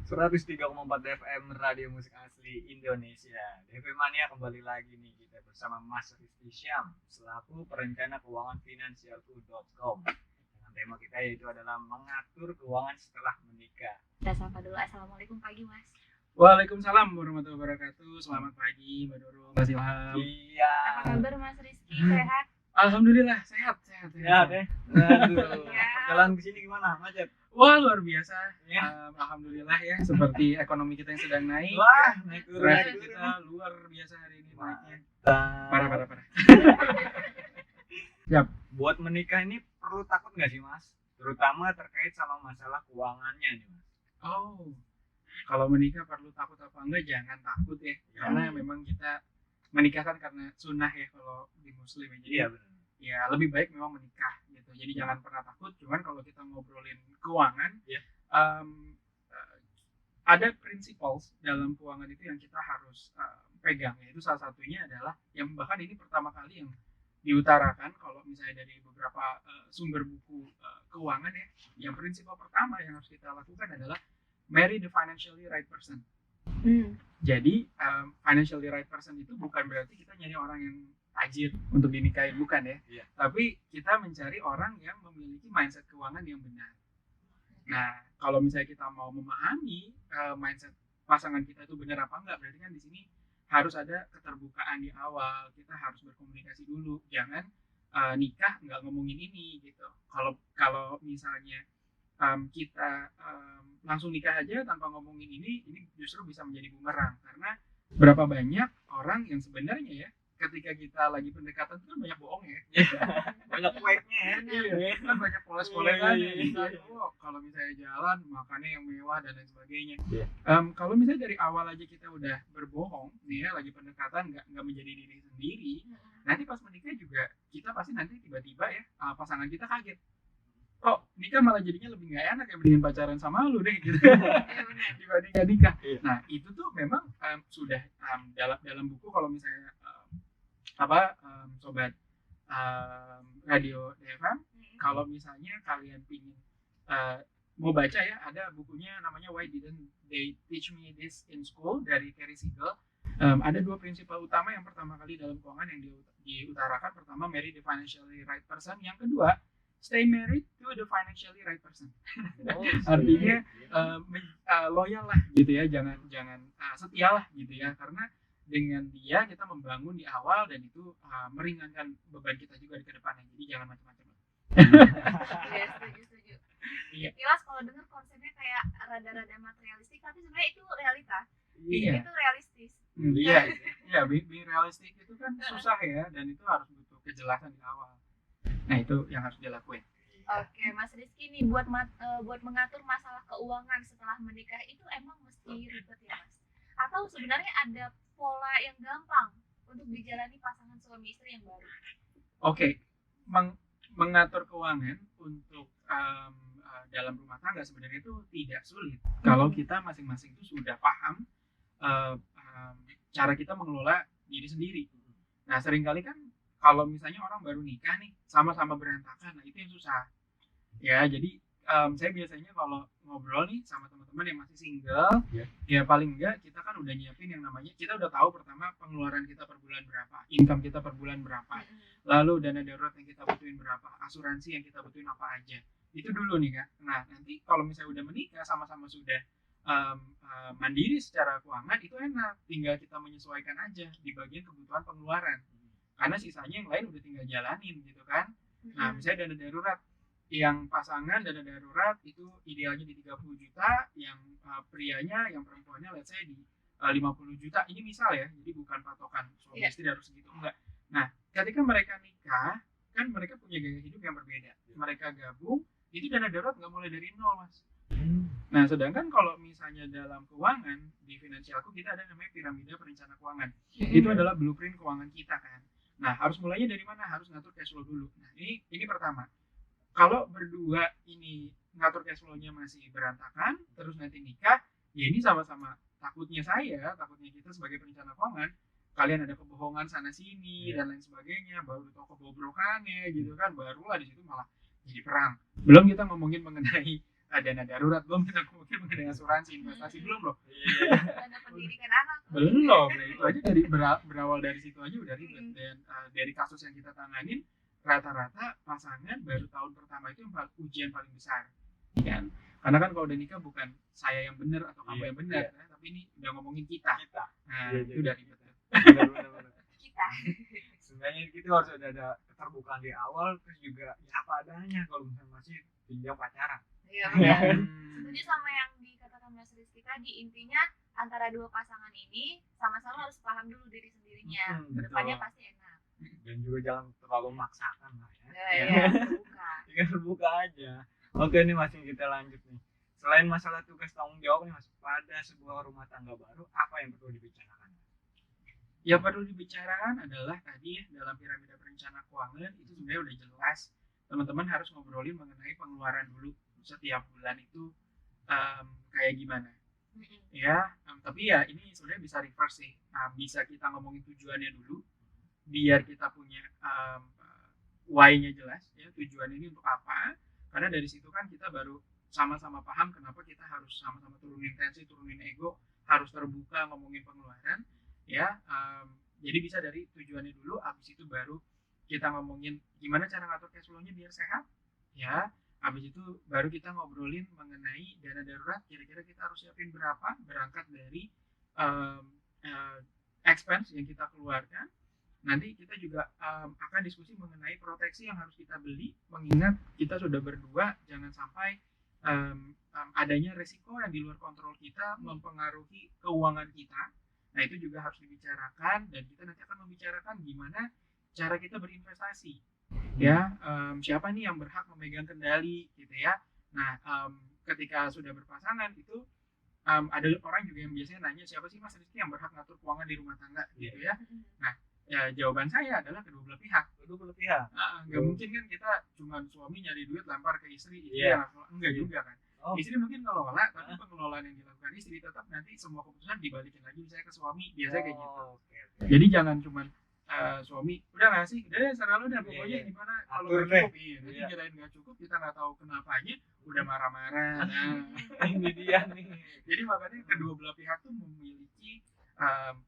103,4 FM Radio Musik Asli Indonesia. DP Mania kembali lagi nih kita bersama Mas Rizky Syam selaku perencana keuangan finansialku.com. Dengan tema kita yaitu adalah mengatur keuangan setelah menikah. Kita sapa dulu. Assalamualaikum pagi Mas. Waalaikumsalam warahmatullahi wabarakatuh. Selamat pagi Mbak Nurul, Mas Ilham. Iya. Apa kabar Mas Rizky? Sehat? Alhamdulillah sehat. Ya deh. Aduh. Perjalanan ke sini gimana? Macet. Wah, luar biasa. Ya. Alhamdulillah ya, seperti ekonomi kita yang sedang naik. Wah, ya. naik turun, Traffic naik kita turun. luar biasa hari ini naiknya. Parah. Parah. Buat menikah ini perlu takut nggak sih Mas? Terutama terkait sama masalah keuangannya nih Mas. Oh, kalau menikah perlu takut apa enggak? Jangan takut ya, Ya. karena memang kita menikah kan karena sunnah ya kalau di Muslim ya. Jadi Iya benar. ya lebih baik memang menikah gitu. Jadi jangan pernah takut. Cuman kalau kita ngobrolin keuangan, Ya. Ada principles dalam keuangan itu yang kita harus pegang. Yaitu salah satunya adalah yang bahkan ini pertama kali yang diutarakan kalau misalnya dari beberapa sumber buku keuangan ya. Yang prinsipal pertama yang harus kita lakukan adalah marry the financially right person. Jadi financially right person itu bukan berarti kita nyari orang yang tajir untuk dinikahin, bukan ya. Iya. Tapi kita mencari orang yang memiliki mindset keuangan yang benar. Nah, kalau misalnya kita mau memahami mindset pasangan kita itu benar apa enggak, berarti kan di sini harus ada keterbukaan di awal. Kita harus berkomunikasi dulu. Jangan nikah nggak ngomongin ini gitu. Kalau misalnya kita langsung nikah aja tanpa ngomongin ini justru bisa menjadi bumerang, karena berapa banyak orang yang sebenarnya ya ketika kita lagi pendekatan itu kan banyak bohong ya. Banyak kueknya ya. Iya, kan banyak poles-polesan Iya, ya. iya, Misalnya, kalau misalnya jalan makannya yang mewah dan lain sebagainya. Iya. Kalau misalnya dari awal aja kita udah berbohong nih ya, lagi pendekatan nggak menjadi diri sendiri, nanti pas menikah juga kita pasti nanti tiba-tiba ya pasangan kita kaget. Kok nikah malah jadinya lebih nggak enak ya, mendingan pacaran sama lu deh gitu. Dibanding nggak nikah. Iya. Nah itu tuh memang sudah dalam buku kalau misalnya sobat radio DFM, kalau misalnya kalian pingin mau baca ya, ada bukunya namanya Why Didn't They Teach Me This in School dari Terry Siegel. Ada dua prinsipal utama. Yang pertama kali dalam keuangan yang diutarakan, pertama marry the financially right person, yang kedua stay married to the financially right person. Artinya loyal lah gitu ya, jangan setialah gitu ya, karena dengan dia kita membangun di awal dan itu meringankan beban kita juga di kedepannya. Jadi jangan macam-macam. Iya, setuju. Iya. Kilas kalau dengar konsepnya kayak rada-rada materialistik, tapi sebenarnya itu realita. Iya. Itu realistis. Iya, being realistic itu kan susah ya, dan itu harus butuh kejelasan di awal. Nah itu yang harus dilakuin. Oke, Mas Rizky nih buat mengatur masalah keuangan setelah menikah itu emang mesti ribet ya Mas? Atau sebenarnya ada pola yang gampang untuk dijalani pasangan suami istri yang baru? Oke, mengatur keuangan untuk dalam rumah tangga sebenarnya itu tidak sulit kalau kita masing-masing itu sudah paham cara kita mengelola diri sendiri. Nah seringkali kan kalau misalnya orang baru nikah nih sama-sama berantakan, nah itu yang susah ya. Jadi saya biasanya kalau ngobrol nih sama teman-teman yang masih single, ya paling enggak kita kan udah nyiapin yang namanya, kita udah tahu pertama pengeluaran kita per bulan berapa, income kita per bulan berapa, lalu dana darurat yang kita butuhin berapa, asuransi yang kita butuhin apa aja, itu dulu nih kan. Nah nanti kalau misalnya udah menikah sama-sama sudah mandiri secara keuangan, itu enak, tinggal kita menyesuaikan aja di bagian kebutuhan pengeluaran, karena sisanya yang lain udah tinggal jalanin gitu kan. Nah misalnya dana darurat, yang pasangan dana darurat itu idealnya di 30 juta, yang prianya, yang perempuannya let's say di 50 juta. Ini misal ya, jadi bukan patokan suami istri harus segitu, enggak. Nah ketika mereka nikah kan mereka punya gaya hidup yang berbeda, mereka gabung, itu dana darurat nggak mulai dari nol Mas. Nah sedangkan kalau misalnya dalam keuangan di finansialku kita ada namanya piramida perencana keuangan. Itu adalah blueprint keuangan kita kan. Nah harus mulainya dari mana? Harus ngatur cash flow dulu. Nah ini pertama. Kalau berdua ini ngatur cash flow-nya masih berantakan, terus nanti nikah, ya ini sama-sama takutnya kita sebagai perencana keuangan, kalian ada kebohongan sana sini dan lain sebagainya, baru tahu kebobrokannya gitu kan, barulah di situ malah jadi perang. Belum kita ngomongin mengenai dana darurat, belum kita ngomongin mengenai asuransi investasi, belum loh. Iya. Dana pendidikan anak. Belum. Nah, itu aja dari berawal dari situ aja udah ribet. Dan dari kasus yang kita tanganin, rata-rata pasangan baru tahun pertama itu yang ujian paling besar, kan? Karena kan kalau udah nikah bukan saya yang benar atau kamu yang benar, tapi ini udah ngomongin kita. Nah, Iya, itu udah ribet. Benar. Kita. Sebenarnya kita harus ada keterbukaan di awal, terus juga ya apa adanya kalau misalnya masih jenjang pacaran. Iya benar. Hmm. Setuju sama yang dikatakan Mas Rizky tadi, intinya antara dua pasangan ini sama-sama harus paham dulu diri sendirinya. Kedepannya Betul. pasti enak. Dan juga jangan terlalu memaksakan lah ya. Iya, terbuka. Tinggal terbuka aja. Oke, ini masih kita lanjut nih. Selain masalah tugas tanggung jawab nih Mas, pada sebuah rumah tangga baru apa yang perlu dibicarakan? Yang perlu dibicarakan adalah tadi dalam piramida perencana keuangan itu sebenarnya udah jelas, teman-teman harus ngobrolin mengenai pengeluaran dulu setiap bulan itu kayak gimana ya. Tapi ya ini sebenarnya bisa reverse sih. Bisa kita ngomongin tujuannya dulu biar kita punya why-nya jelas ya, tujuan ini untuk apa, karena dari situ kan kita baru sama-sama paham kenapa kita harus sama-sama turunin tensi, turunin ego, harus terbuka ngomongin pengeluaran ya. Jadi bisa dari tujuannya dulu, habis itu baru kita ngomongin gimana cara ngatur cash flow-nya biar sehat ya. Habis itu baru kita ngobrolin mengenai dana darurat, kira-kira kita harus siapin berapa, berangkat dari expense yang kita keluarkan. Nanti kita juga akan diskusi mengenai proteksi yang harus kita beli, mengingat kita sudah berdua, jangan sampai adanya resiko yang di luar kontrol kita mempengaruhi keuangan kita. Nah, itu juga harus dibicarakan, dan kita nanti akan membicarakan gimana cara kita berinvestasi ya. Siapa nih yang berhak memegang kendali gitu ya. Nah, ketika sudah berpasangan itu ada orang juga yang biasanya nanya, siapa sih Mas Rizky yang berhak ngatur keuangan di rumah tangga gitu ya. Nah, ya jawaban saya adalah kedua belah pihak. Nggak mungkin kan kita cuma suami nyari duit lempar ke istri, enggak juga kan. Istri mungkin ngelola, tapi pengelolaan yang dilakukan istri tetap nanti semua keputusan dibalikin lagi misalnya ke suami, biasanya kayak gitu. Jadi jangan cuma suami udah nggak sih, udah serah lu dah pokoknya gimana, kalau nggak cukup nanti kirain nggak cukup, kita nggak tahu kenapanya udah marah-marah. Nah, ini dia nih. jadi makanya kedua belah pihak tuh memiliki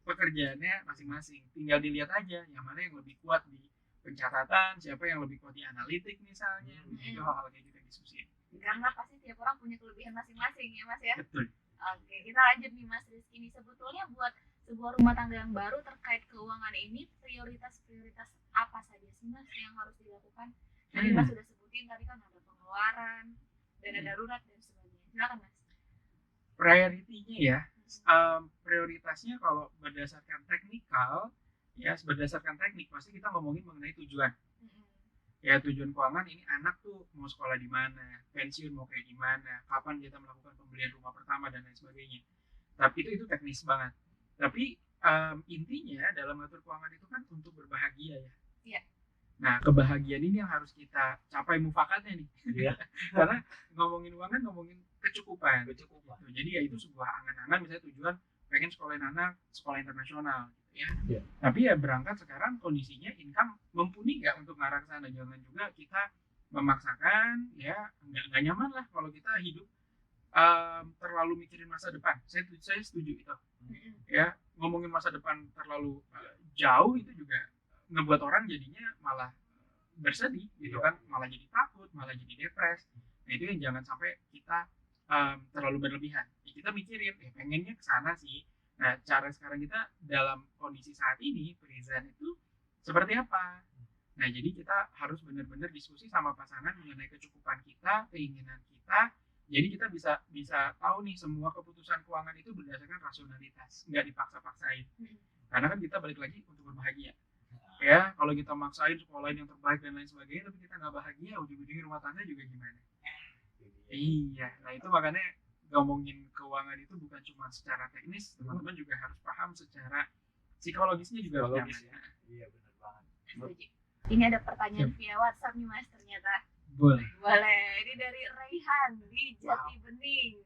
pekerjaannya masing-masing, tinggal dilihat aja yang mana yang lebih kuat di pencatatan, siapa yang lebih kuat di analitik misalnya. Itu hal-hal kayak gitu yang diskusi. Karena pasti tiap orang punya kelebihan masing-masing ya Mas ya. Betul. Oke, kita lanjut nih Mas Rizky. Ini sebetulnya buat sebuah rumah tangga yang baru terkait keuangan ini, prioritas apa saja sih Mas yang harus dilakukan? Tadi Mas sudah sebutin tadi kan ada pengeluaran, dana darurat dan sebagainya. Silakan Mas. Prioritinya ya, prioritasnya kalau berdasarkan teknikal ya, berdasarkan teknik pasti kita ngomongin mengenai tujuan. Ya, tujuan keuangan ini, anak tuh mau sekolah di mana, pensiun mau kayak gimana, kapan kita melakukan pembelian rumah pertama dan lain sebagainya. Tapi itu teknis banget. Tapi intinya dalam atur keuangan itu kan untuk berbahagia ya. Iya. Nah, kebahagiaan ini yang harus kita capai mufakatnya nih. Iya. Karena ngomongin uang kan ngomongin kecukupan. Jadi ya itu sebuah angan-angan, misalnya tujuan pengen sekolahin anak sekolah internasional gitu ya. Iya. Tapi ya berangkat sekarang kondisinya income mumpuni nggak untuk ngarah ke sana. Jangan juga kita memaksakan ya, nggak nyaman lah kalau kita hidup terlalu mikirin masa depan. Saya setuju itu. Ya, ngomongin masa depan terlalu jauh itu juga ngebuat orang jadinya malah bersedih gitu kan, malah jadi takut, malah jadi depres. Nah, itu yang jangan sampai kita terlalu berlebihan. Ya, kita mikirin ya pengennya ke sana sih. Nah, cara sekarang kita dalam kondisi saat ini present itu seperti apa? Nah, jadi kita harus benar-benar diskusi sama pasangan mengenai kecukupan kita, keinginan kita. Jadi kita bisa tahu nih semua keputusan keuangan itu berdasarkan rasionalitas, nggak dipaksa-paksain. Karena kan kita balik lagi untuk berbahagia. Ya, kalau kita maksain sekolahin yang terbaik dan lain sebagainya, tapi kita nggak bahagia, ujung-ujungnya rumah tangga juga gimana? Iya, nah itu makanya ngomongin keuangan itu bukan cuma secara teknis, teman-teman juga harus paham secara psikologisnya juga harus nyaman. Iya, benar banget. Setuju. Ini ada pertanyaan via WhatsApp nih Mas ternyata. Boleh. Ini dari Raihan di Jati Bening.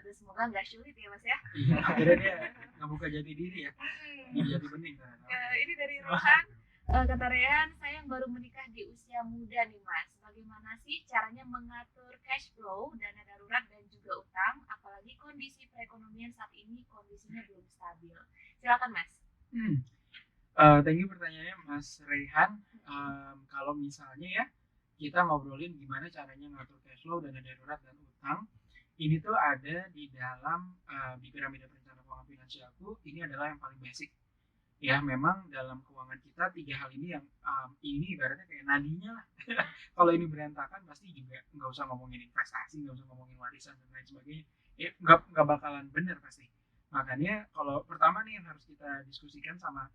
Aduh, semoga nggak sulit ya Mas ya. Iya, akhirnya dia ngebuka jati diri ya. Di Jati Bening. Ini dari Raihan. Kata Raihan, saya yang baru menikah di usia muda nih Mas. bagaimana sih caranya mengatur cash flow, dana darurat dan juga utang, apalagi kondisi perekonomian saat ini kondisinya belum stabil. Silakan Mas. Thank you pertanyaannya Mas Rehan. Kalau misalnya ya kita ngobrolin gimana caranya ngatur cash flow, dana darurat dan utang, ini tuh ada di dalam di piramida perencanaan keuangan finansialku. Ini adalah yang paling basic. Ya memang dalam keuangan kita 3 hal ini yang ini ibaratnya kayak nadinya lah. Kalau ini berantakan pasti juga nggak usah ngomongin investasi, nggak usah ngomongin warisan dan lain sebagainya. Nggak bakalan bener pasti. Makanya kalau pertama nih yang harus kita diskusikan sama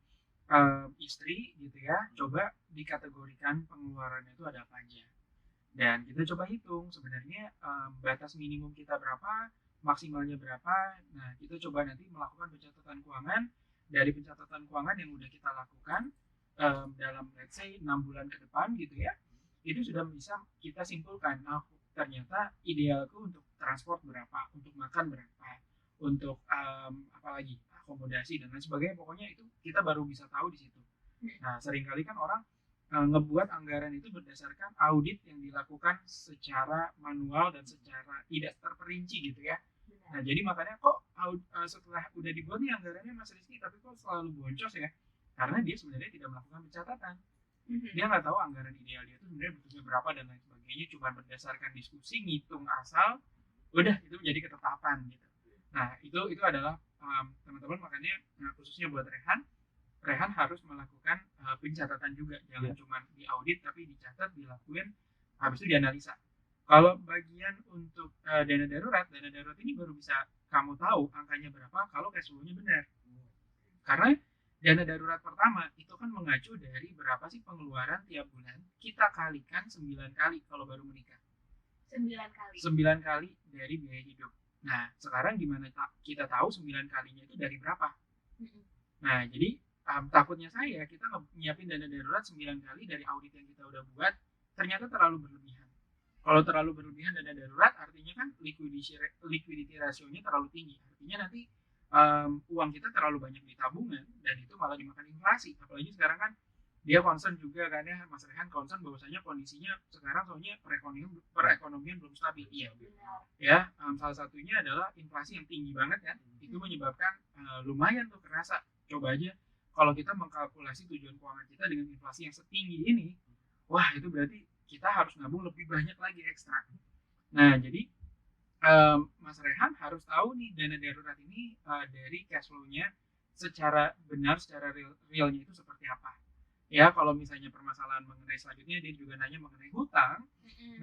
istri gitu ya, coba dikategorikan pengeluarannya itu ada apa aja. Dan kita coba hitung sebenarnya batas minimum kita berapa, maksimalnya berapa. Nah kita coba nanti melakukan pencatatan keuangan. Dari pencatatan keuangan yang udah kita lakukan dalam let's say 6 bulan ke depan gitu ya, itu sudah bisa kita simpulkan, ternyata idealku untuk transport berapa, untuk makan berapa, untuk apalagi akomodasi dan lain sebagainya. Pokoknya itu kita baru bisa tahu di situ. Nah seringkali kan orang ngebuat anggaran itu berdasarkan audit yang dilakukan secara manual dan secara tidak terperinci gitu ya. Nah jadi makanya kok setelah udah dibuat nih anggarannya Mas Rizky tapi kok selalu boncos ya, karena dia sebenarnya tidak melakukan pencatatan. Dia nggak tahu anggaran ideal dia itu sebenarnya butuhnya berapa dan lain sebagainya, cuma berdasarkan diskusi ngitung asal udah itu menjadi ketetapan gitu. Nah itu adalah teman-teman makanya khususnya buat Rehan harus melakukan pencatatan juga, jangan cuma diaudit tapi dicatat, dilakuin, habis itu dianalisa. Kalau bagian untuk dana darurat ini baru bisa kamu tahu angkanya berapa kalau cash flow-nya benar. Karena dana darurat pertama itu kan mengacu dari berapa sih pengeluaran tiap bulan, kita kalikan 9 kali kalau baru menikah. 9 kali. 9 kali dari biaya hidup. Nah, sekarang gimana kita tahu 9 kalinya itu dari berapa? Nah, jadi takutnya kita nyiapin dana darurat 9 kali dari audit yang kita udah buat, ternyata terlalu berlebihan. Kalau terlalu berlebihan dana darurat, artinya kan liquidity ratio-nya terlalu tinggi. Artinya nanti uang kita terlalu banyak di tabungan dan itu malah dimakan inflasi. Apalagi sekarang kan dia concern juga kan ya, Mas Rehan concern bahwasanya kondisinya sekarang soalnya perekonomian belum stabil. Iya. Ya, salah satunya adalah inflasi yang tinggi banget kan. Itu menyebabkan lumayan tuh kerasa. Coba aja kalau kita mengkalkulasi tujuan keuangan kita dengan inflasi yang setinggi ini, wah itu berarti kita harus nabung lebih banyak lagi ekstra. Nah, jadi Mas Rehan harus tahu nih dana darurat ini dari cash flow-nya secara benar, secara realnya itu seperti apa. Ya, kalau misalnya permasalahan mengenai selanjutnya, dia juga nanya mengenai hutang.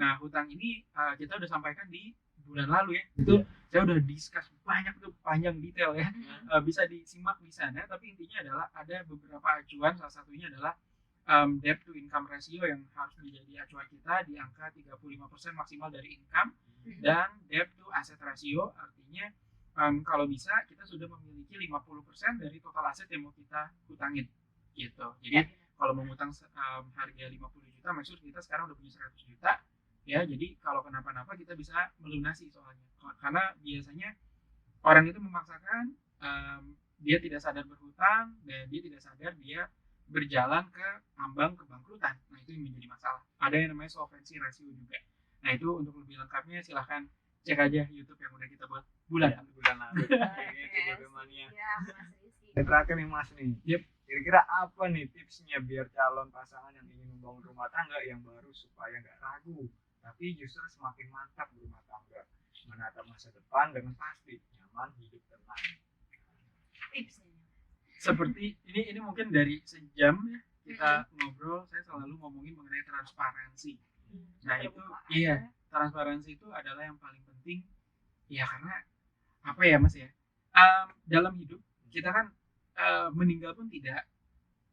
Nah, hutang ini kita udah sampaikan di bulan lalu ya. Itu saya udah discuss banyak tuh, panjang detail ya. Bisa disimak di sana, tapi intinya adalah ada beberapa acuan, salah satunya adalah debt to income ratio yang harus menjadi acuan kita di angka 35% maksimal dari income, dan debt to asset ratio artinya kalau bisa kita sudah memiliki 50% dari total aset yang mau kita hutangin gitu. Jadi kalau mengutang harga 50 juta, maksud kita sekarang udah punya 100 juta ya, jadi kalau kenapa-napa kita bisa melunasi soalnya. Karena biasanya orang itu memaksakan, dia tidak sadar berhutang dan dia tidak sadar dia berjalan ke ambang kebangkrutan. Nah itu yang menjadi masalah. Ada yang namanya solvency ratio juga. Nah itu untuk lebih lengkapnya silahkan cek aja YouTube yang udah kita buat bulan lalu. TJB Mania. Dan terakhir nih Mas nih. Kira-kira apa nih tipsnya biar calon pasangan yang ingin membangun rumah tangga yang baru supaya nggak ragu, tapi justru semakin mantap berumah tangga, menatap masa depan dengan pasti, nyaman, hidup tenang. Tipsnya seperti ini mungkin dari sejam ya kita ngobrol, saya selalu ngomongin mengenai transparansi. Nah itu transparansi itu adalah yang paling penting ya, karena apa ya Mas ya, dalam hidup kita kan meninggal pun tidak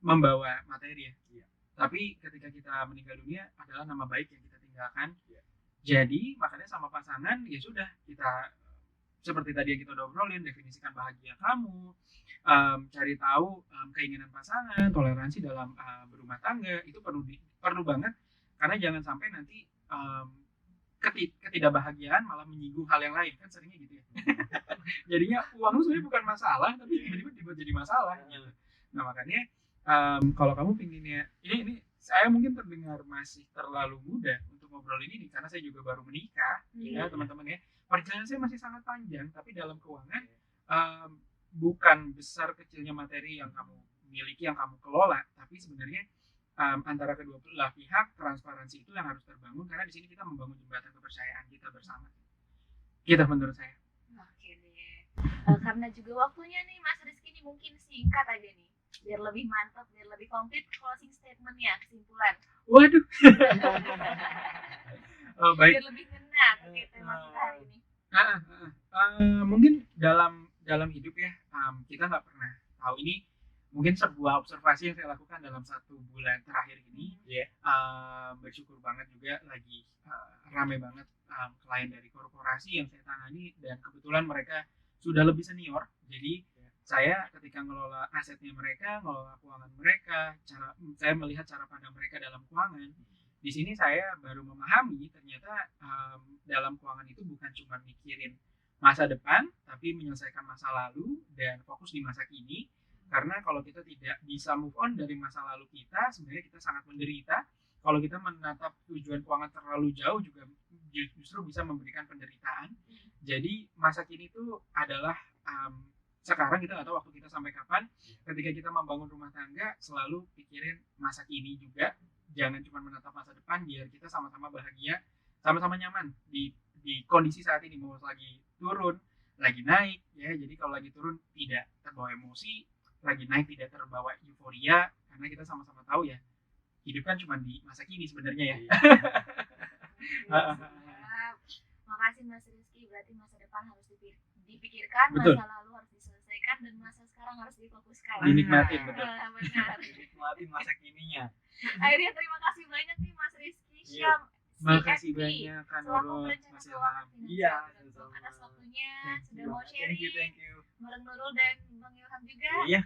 membawa materi ya, tapi ketika kita meninggal dunia adalah nama baik yang kita tinggalkan. Jadi makanya sama pasangan ya sudah, kita seperti tadi yang kita udah obrolin, definisikan bahagia kamu, cari tahu keinginan pasangan, toleransi dalam berumah tangga itu perlu banget, karena jangan sampai nanti ketidakbahagiaan malah menyinggung hal yang lain, kan seringnya gitu ya. Jadinya uang lu sebenarnya bukan masalah, tapi tiba-tiba dibuat jadi masalah gitu. Nah makanya kalau kamu pinginnya ini saya mungkin terdengar masih terlalu muda untuk ngobrol ini karena saya juga baru menikah, ya teman-teman ya. Perjalanan saya masih sangat panjang, tapi dalam keuangan bukan besar kecilnya materi yang kamu miliki, yang kamu kelola, tapi sebenarnya antara kedua belah pihak transparansi itu yang harus terbangun, karena di sini kita membangun jembatan kepercayaan kita bersama. Kita menurut saya. Oke deh. Karena juga waktunya nih Mas Rizky nih mungkin singkat aja nih, biar lebih mantap, biar lebih komplit closing statement-nya, kesimpulan. Waduh. Baik. Biar lebih ngena ke tema kita hari ini. Mungkin dalam hidup ya, kita nggak pernah tahu. Ini mungkin sebuah observasi yang saya lakukan dalam 1 bulan terakhir ini. Bersyukur banget juga lagi ramai banget klien dari korporasi yang saya tangani, dan kebetulan mereka sudah lebih senior. Jadi saya ketika ngelola asetnya mereka, ngelola keuangan mereka, saya melihat cara pandang mereka dalam keuangan. Di sini saya baru memahami ternyata dalam keuangan itu bukan cuma mikirin masa depan, tapi menyelesaikan masa lalu dan fokus di masa kini. Karena kalau kita tidak bisa move on dari masa lalu kita, sebenarnya kita sangat menderita. Kalau kita menatap tujuan keuangan terlalu jauh juga justru bisa memberikan penderitaan. Jadi masa kini itu adalah sekarang, kita nggak tahu waktu kita sampai kapan. Ketika kita membangun rumah tangga, selalu pikirin masa kini juga. Jangan cuma menatap masa depan, biar kita sama-sama bahagia, sama-sama nyaman di kondisi saat ini. Mau lagi turun, lagi naik, ya. Jadi kalau lagi turun tidak terbawa emosi, lagi naik tidak terbawa euforia, karena kita sama-sama tahu ya, hidup kan cuma di masa kini sebenarnya ya. Makasih Mas Rizky, berarti masa depan harus dipikirkan, Betul. masa lalu harus diselesaikan, dan masa sekarang harus difokuskan. Dinikmatin, betul. Benar. Dinikmatin masa kininya. Akhirnya terima kasih banyak nih Mas Rizky Syam, Makasih CFP, banyak Kak selaku Nurul, perencana Mas keuangan Ilham. Iya, finansial atas waktunya Thank sudah you. mau sharing Thank you. bareng Nurul dan Bang Ilham juga. Iya.